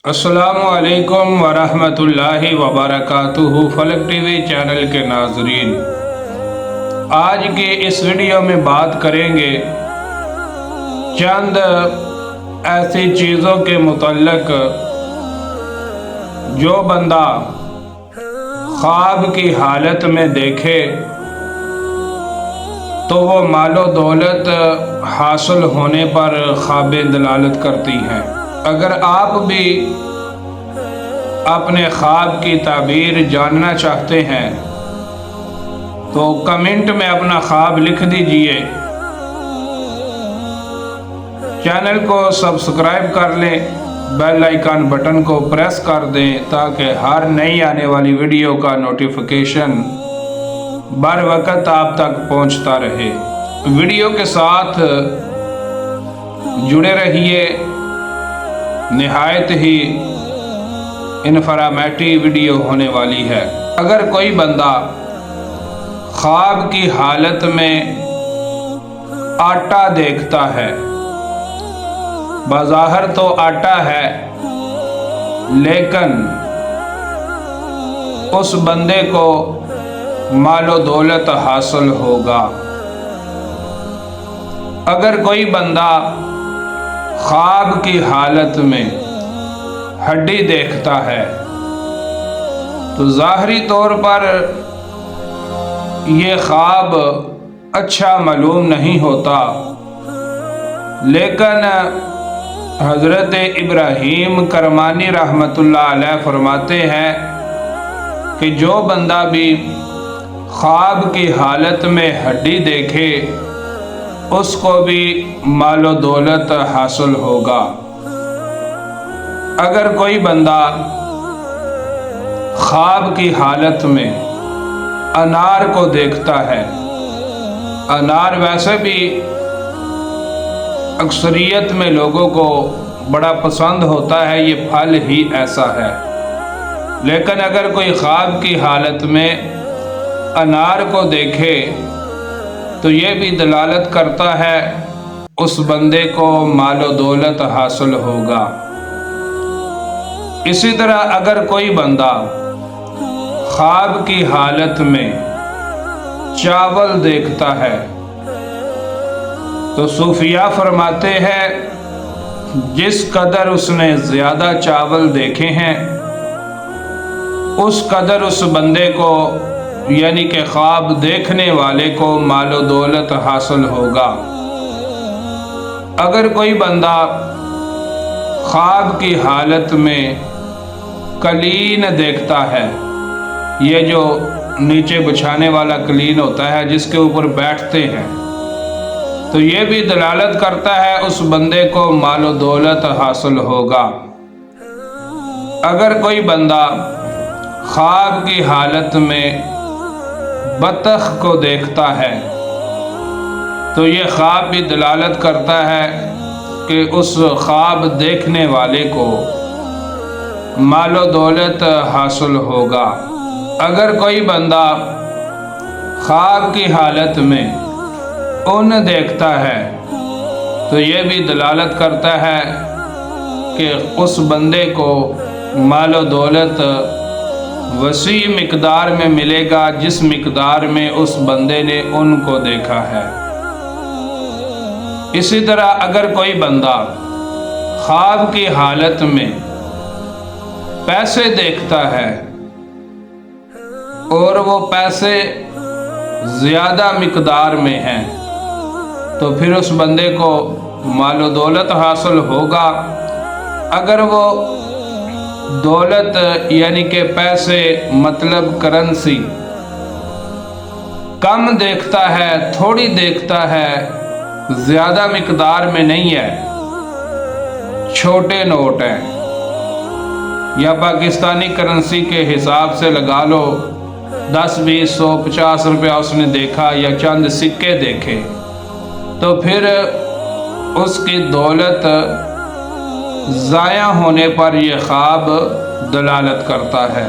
अस्सलामुअलैकुम वरहमतुल्लाहि वबरकातुहू। फलक टीवी चैनल के नाजरीन, आज के इस वीडियो में बात करेंगे चंद ऐसी चीज़ों के मुतल्लक जो बंदा ख्वाब की हालत में देखे तो वो मालो दौलत हासिल होने पर ख्वाबें दलालत करती हैं। अगर आप भी अपने ख्वाब की ताबीर जानना चाहते हैं तो कमेंट में अपना ख्वाब लिख दीजिए। चैनल को सब्सक्राइब कर लें, बेल आइकन बटन को प्रेस कर दें ताकि हर नई आने वाली वीडियो का नोटिफिकेशन बर वक्त आप तक पहुंचता रहे। वीडियो के साथ जुड़े रहिए, निहायत ही इन्फॉर्मेटिव वीडियो होने वाली है। अगर कोई बंदा ख्वाब की हालत में आटा देखता है, बाज़ाहिर तो आटा है लेकिन उस बंदे को मालो दौलत हासिल होगा। अगर कोई बंदा ख्वाब की हालत में हड्डी देखता है तो ज़ाहरी तौर पर ये ख्वाब अच्छा मालूम नहीं होता, लेकिन हज़रत इब्राहीम करमानी रहमतुल्लाह अलैह फरमाते हैं कि जो बंदा भी ख्वाब की हालत में हड्डी देखे उसको भी मालो दौलत हासिल होगा। अगर कोई बंदा ख्वाब की हालत में अनार को देखता है, अनार वैसे भी अक्सरियत में लोगों को बड़ा पसंद होता है, ये फल ही ऐसा है, लेकिन अगर कोई ख्वाब की हालत में अनार को देखे तो ये भी दलालत करता है उस बंदे को मालो दौलत हासिल होगा। इसी तरह अगर कोई बंदा ख्वाब की हालत में चावल देखता है तो सूफिया फरमाते हैं जिस कदर उसने ज़्यादा चावल देखे हैं उस कदर उस बंदे को यानी कि ख्वाब देखने वाले को मालो दौलत हासिल होगा। अगर कोई बंदा ख्वाब की हालत में कलीन देखता है, ये जो नीचे बिछाने वाला कलीन होता है जिसके ऊपर बैठते हैं, तो ये भी दलालत करता है उस बंदे को मालो दौलत हासिल होगा। अगर कोई बंदा ख्वाब की हालत में बतख को देखता है तो ये ख्वाब भी दलालत करता है कि उस ख्वाब देखने वाले को मालो दौलत हासिल होगा। अगर कोई बंदा ख्वाब की हालत में ऊन देखता है तो ये भी दलालत करता है कि उस बंदे को मालो दौलत वसी मिकदार में मिलेगा जिस मिकदार में उस बंदे ने उनको देखा है। इसी तरह अगर कोई बंदा ख्वाब की हालत में पैसे देखता है और वो पैसे ज़्यादा मिकदार में हैं तो फिर उस बंदे को मालो दौलत हासिल होगा। अगर वो दौलत यानी कि पैसे मतलब करेंसी कम देखता है, थोड़ी देखता है, ज़्यादा मिकदार में नहीं है, छोटे नोट हैं या पाकिस्तानी करेंसी के हिसाब से लगा लो 10, 20, 100, 50 रुपया उसने देखा या चंद सिक्के देखे तो फिर उसकी दौलत ज़ाया होने पर यह ख्वाब दलालत करता है।